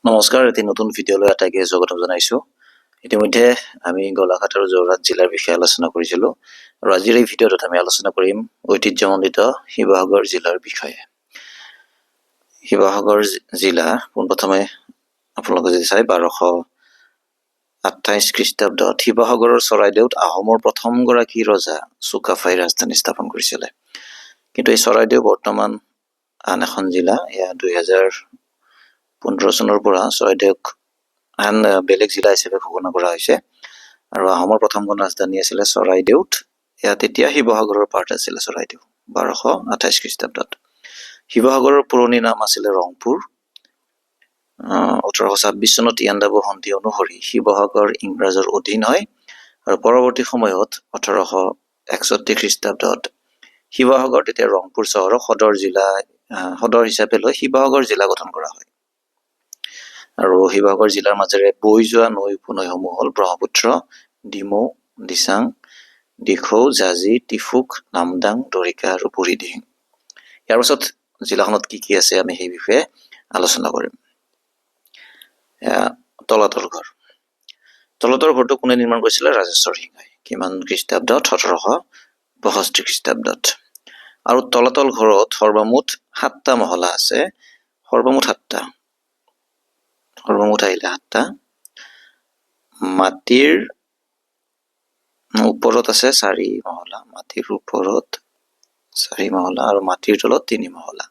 নমস্কাৰ, এটি নতুন ভিডিঅ'লৈ আটাইকে স্বাগতম জনাইছোঁ। ইতিমধ্যে আমি গোলাঘাট আৰু যোৰহাট জিলাৰ বিষয়ে আলোচনা কৰিছিলোঁ আৰু আজিৰ এই ভিডিঅ'টোত আমি আলোচনা কৰিম ঐতিহ্যমণ্ডিত শিৱসাগৰ জিলাৰ বিষয়ে। শিৱসাগৰ জিলা পোনপ্ৰথমে আপোনালোকে যদি চাই 1228 খ্ৰীষ্টাব্দত শিৱসাগৰৰ চৰাইদেউত আহোমৰ প্ৰথমগৰাকী ৰজা চুকাফাই ৰাজধানী স্থাপন কৰিছিলে। কিন্তু এই চৰাইদেউ বৰ্তমান আন এখন জিলা। এয়া 2015 চনৰ পৰা চৰাইদেউক আন বেলেগ জিলা হিচাপে ঘোষণা কৰা হৈছে আৰু আহোমৰ প্ৰথমখন ৰাজধানী আছিলে চৰাইদেউত। এয়া তেতিয়া শিৱসাগৰৰ পাৰ্ট আছিলে চৰাইদেউ 1228 খ্ৰীষ্টাব্দত। শিৱসাগৰৰ পুৰণি নাম আছিলে ৰংপুৰ। 1826 চনত ইয়াণ্ডাবু সন্ধি অনুসৰি শিৱসাগৰ ইংৰাজৰ অধীন হয় আৰু পৰৱৰ্তী সময়ত 1861 খ্ৰীষ্টাব্দত শিৱসাগৰ তেতিয়া ৰংপুৰ চহৰক সদৰ হিচাপে লৈ শিৱসাগৰ জিলা গঠন কৰা হয়। আৰু শিৱসাগৰ জিলাৰ মাজেৰে বৈ যোৱা নৈ উপনৈসমূহ হ'ল ব্ৰহ্মপুত্ৰ, ডিমৌ, দিচাং, দিখৌ, জাঁজি, টিফুক, নামদাং, দৰিকা আৰু বুঢ়ীদিহিং। ইয়াৰ পাছত জিলাখনত কি কি আছে আমি সেই বিষয়ে আলোচনা কৰিম। তলাতল ঘৰ। তলাতল ঘৰটো কোনে নিৰ্মাণ কৰিছিলে? ৰাজেশ্বৰ সিংহাই। কিমান খ্ৰীষ্টাব্দত? 1762 খ্ৰীষ্টাব্দত। আৰু তলাতল ঘৰত সৰ্বমুঠ 7টা মহলা আছে। সৰ্বমুঠ 7টা। সৰ্বমুঠ আহিলে 7টা। মাটিৰ ওপৰত আছে 4 মহলা, মাটিৰ ওপৰত 4 মহলা আৰু মাটিৰ তলত 3 মহলা।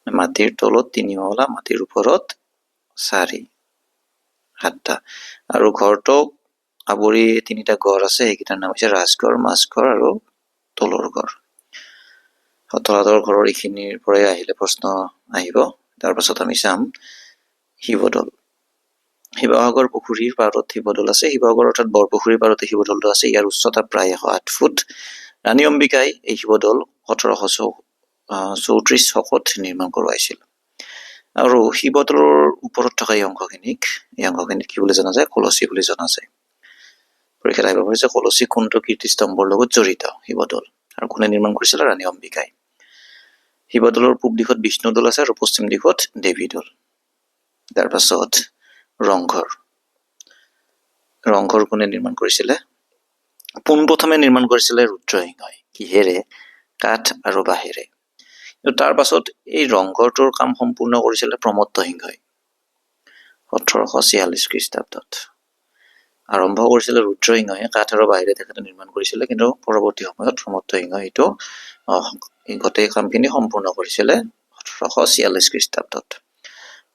মাটিৰ তলত 3 মহলা, মাটিৰ ওপৰত 4, 7টা। আৰু ঘৰটোক আৱৰি 3টা ঘৰ আছে, সেইকেইটাৰ নাম হৈছে ৰাজঘৰ, মাছঘৰ আৰু তলৰ ঘৰ। তলাতল ঘৰৰ এইখিনিৰ পৰাই আহিলে প্ৰশ্ন আহিব। তাৰ পাছত আমি চাম শিৱদৌল। শিৱসাগৰ পুখুৰীৰ পাৰত শিৱদৌল আছে। শিৱসাগৰ অৰ্থাৎ বৰপুখুৰীৰ পাৰতে শিৱদৌলটো আছে। ইয়াৰ উচ্চতা প্ৰায় 108 ফুট। ৰাণী অম্বিকাই এই শিৱদৌল 1734 শকত নিৰ্মাণ কৰোৱাইছিল। আৰু শিৱদৌলৰ ওপৰত থকা এই অংশখিনিক কি বুলি জনা যায়? কলচী বুলি জনা যায়। পৰীক্ষাত আহিব পাৰে যে কলচী কোনটো কীৰ্তিস্তম্ভৰ লগত জড়িত? শিৱদৌল। আৰু কোনে নিৰ্মাণ কৰিছিল? ৰাণী অম্বিকাই। শিৱদৌলৰ পূব দিশত বিষ্ণুদৌল আছে আৰু পশ্চিম দিশত দেৱীদৌল। তাৰ পাছত ৰংঘৰ। ৰংঘৰ কোনে নিৰ্মাণ কৰিছিলে? পোনপ্ৰথমে নিৰ্মাণ কৰিছিলে ৰুদ্ৰসিংহই। কিহেৰে? কাঠ আৰু বাঁহেৰে। তাৰ পাছত এই ৰংঘৰটোৰ কাম সম্পূৰ্ণ কৰিছিলে প্ৰমত্ত সিংহই 1846 খ্ৰীষ্টাব্দত। আৰম্ভ কৰিছিলে ৰুদ্ৰসিংহই, কাঠ আৰু বাঁহেৰে তেখেতে নিৰ্মাণ কৰিছিলে, কিন্তু পৰৱৰ্তী সময়ত প্ৰমত্ত সিংহই এইটো গোটেই কামখিনি সম্পূৰ্ণ কৰিছিলে 1846 খ্ৰীষ্টাব্দত।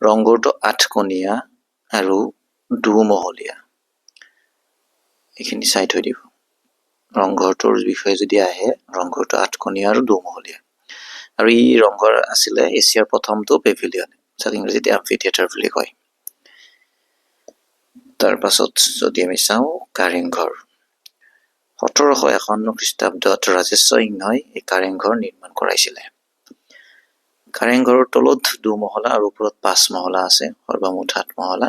ৰংঘৰটো 8কোণীয়া আৰু 2মহলীয়া। এইখিনি চাই থৈ দিব। ৰংঘৰটোৰ বিষয়ে যদি আহে, ৰংঘৰটো 8কোণীয়া আৰু 2মহলীয়া। আৰু ই ৰংঘৰ আছিলে এছিয়াৰ প্ৰথমটো পেভিলিয়ন, যাক ইংৰাজীত এম্ফি থিয়েটাৰ বুলি কয়। তাৰ পাছত যদি আমি চাওঁ কাৰেংঘৰ। 1751 খ্ৰীষ্টাব্দত ৰাজেশ্বৰ সিংহই এই কাৰেংঘৰ নিৰ্মাণ কৰাইছিলে। কাৰেংঘৰৰ তলত 2 মহলা আৰু ওপৰত 5 মহলা আছে, সৰ্বমুঠ 7 মহলা।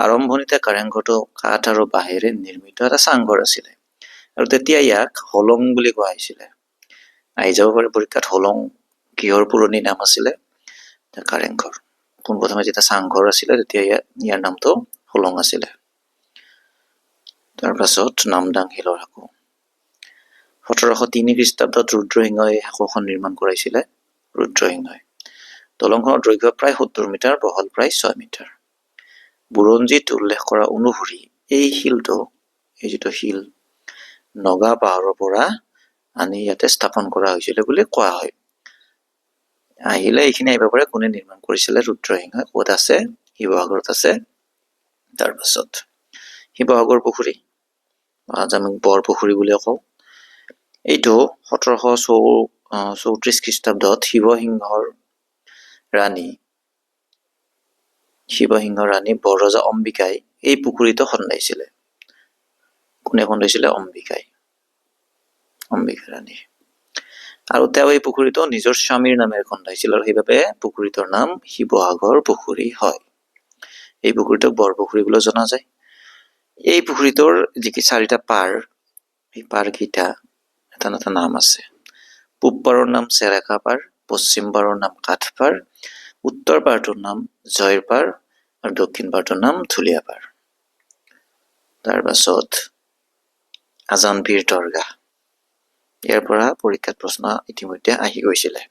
আৰম্ভণিতে কাৰেংঘৰটো কাঠ আৰু বাঁহেৰে নিৰ্মিত এটা চাংঘৰ আছিলে আৰু তেতিয়া ইয়াক হলং বুলি কোৱা হৈছিলে। আহি যাব পাৰে পৰীক্ষাত, হলং কিহৰ পুৰণি নাম আছিলে? কাৰেংঘৰ। পোনপ্ৰথমে যেতিয়া চাংঘৰ আছিলে তেতিয়া ইয়াৰ নামটো হলং আছিলে। তাৰ পাছত নামদাং শিলৰ সাঁকো। 1703 খ্ৰীষ্টাব্দত ৰুদ্ৰসিংহই সাঁকোখন নিৰ্মাণ কৰাইছিলে। ৰুদ্ৰসিংহই। দলংখনৰ দৈৰ্ঘ্য প্ৰায় 70 মিটাৰ, বহল প্ৰায় 6 মিটাৰ। বুৰঞ্জীত উল্লেখ কৰা অনুসৰি এই শিলটো, এই যিটো শিল, নগা পাহাৰৰ পৰা আনি ইয়াতে স্থাপন কৰা হৈছিলে বুলি কোৱা হয়। আহিলে এইখিনি আহিব পাৰে কোনে নিৰ্মাণ কৰিছিলে? ৰুদ্ৰসিংহই। ক'ত আছে? শিৱসাগৰত আছে। তাৰ পাছত শিৱসাগৰ পুখুৰী, আমি বৰপুখুৰী বুলি কওঁ। এইটো 1734 খ্ৰীষ্টাব্দত শিৱসিংহৰ ৰাণী বৰৰজা অম্বিকাই এই পুখুৰীটো খন্দাইছিলে। কোনে খন্দাইছিলে? অম্বিকাই ৰাণী। আৰু তেওঁ এই পুখুৰীটো নিজৰ স্বামীৰ নামেৰে খন্দাইছিল আৰু সেইবাবে পুখুৰীটোৰ নাম শিৱসাগৰ পুখুৰী হয়। এই পুখুৰীটোক বৰপুখুৰী বুলি জনা যায়। এই পুখুৰীটোৰ যি 4টা পাৰ, এই পাৰকেইটা এটা নাম আছে। পূব পাৰৰ নাম চেৰেকা পাৰ, পশ্চিম পাৰৰ নাম কাঠপাৰ, উত্তৰ পাৰটোৰ নাম জয়ৰ পাৰ আৰু দক্ষিণ পাৰটোৰ নাম ধুলীয়া পাৰ। তাৰ পাছত আজানপীৰ দৰগাহ। ইয়াৰ পৰা পৰীক্ষাত প্ৰশ্ন ইতিমধ্যে আহি গৈছিলে।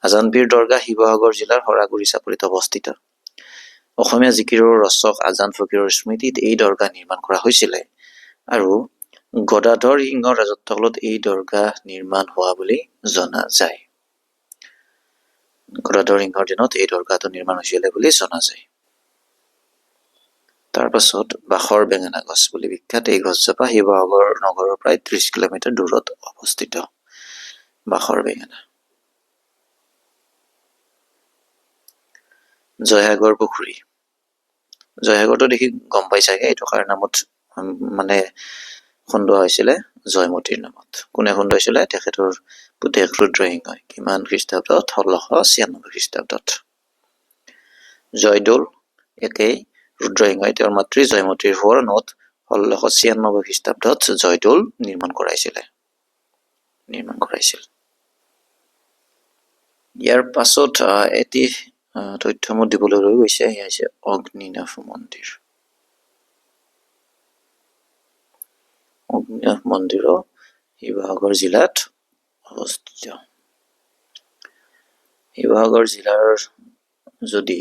আজানপীৰ দৰগাহ শিৱসাগৰ জিলাৰ শৰাগুৰি চাপৰিত অৱস্থিত। অসমীয়া জিকিৰৰ ৰচক আজান ফকীৰৰ স্মৃতিত এই দৰগাহ নিৰ্মাণ কৰা হৈছিলে আৰু গদাধৰ সিংহৰ ৰাজত্বকালত এই দৰগাহ নিৰ্মাণ হোৱা বুলি জনা যায়। গদাধৰ সিংহৰ দিনত এই দৰগাহটো নিৰ্মাণ হৈছিলে বুলি জনা যায়। তাৰ পাছত বাখৰ বেঙেনা গছ বুলি বিখ্যাত এই গছজোপা শিৱসাগৰ নগৰৰ প্ৰায় 30 কিলোমিটাৰ দূৰত অৱস্থিত। বাখৰ বেঙেনা। জয়সাগৰ পুখুৰী। জয়সাগৰটো দেখি গম পাই চাগে, এইটো কাৰ নামত মানে খন্দোৱা হৈছিলে? জয়মতীৰ নামত। কোনে খন্দুৱাইছিলে? তেখেতৰ পুতেক ৰুদ্ৰসিংহই। কিমান খ্ৰীষ্টাব্দত? 1696 খ্ৰীষ্টাব্দত। জয়দৌল একেই, ৰুদ্ৰসিংহই তেওঁৰ মাতৃ জয়মতীৰ সোঁৱৰণত 1696 খ্ৰীষ্টাব্দত জয়দৌল নিৰ্মাণ কৰাইছিল। ইয়াৰ পাছত এটি তথ্য মোৰ দিবলৈ ৰৈ গৈছে, সেয়া হৈছে অগ্নিনাভ মন্দিৰ। অগ্নিনাভ মন্দিৰো শিৱসাগৰ জিলাত অৱস্থিত। শিৱসাগৰ জিলাৰ যদি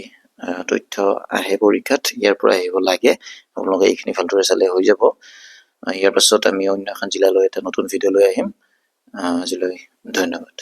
তথ্য আহে পৰীক্ষাত, ইয়াৰ পৰা আহিব লাগে। আপোনালোকে এইখিনি ভালদৰে চালে হৈ যাব। ইয়াৰ পাছত আমি অন্য এখন জিলালৈ এটা নতুন ভিডিঅ' লৈ আহিম। আজিলৈ ধন্যবাদ।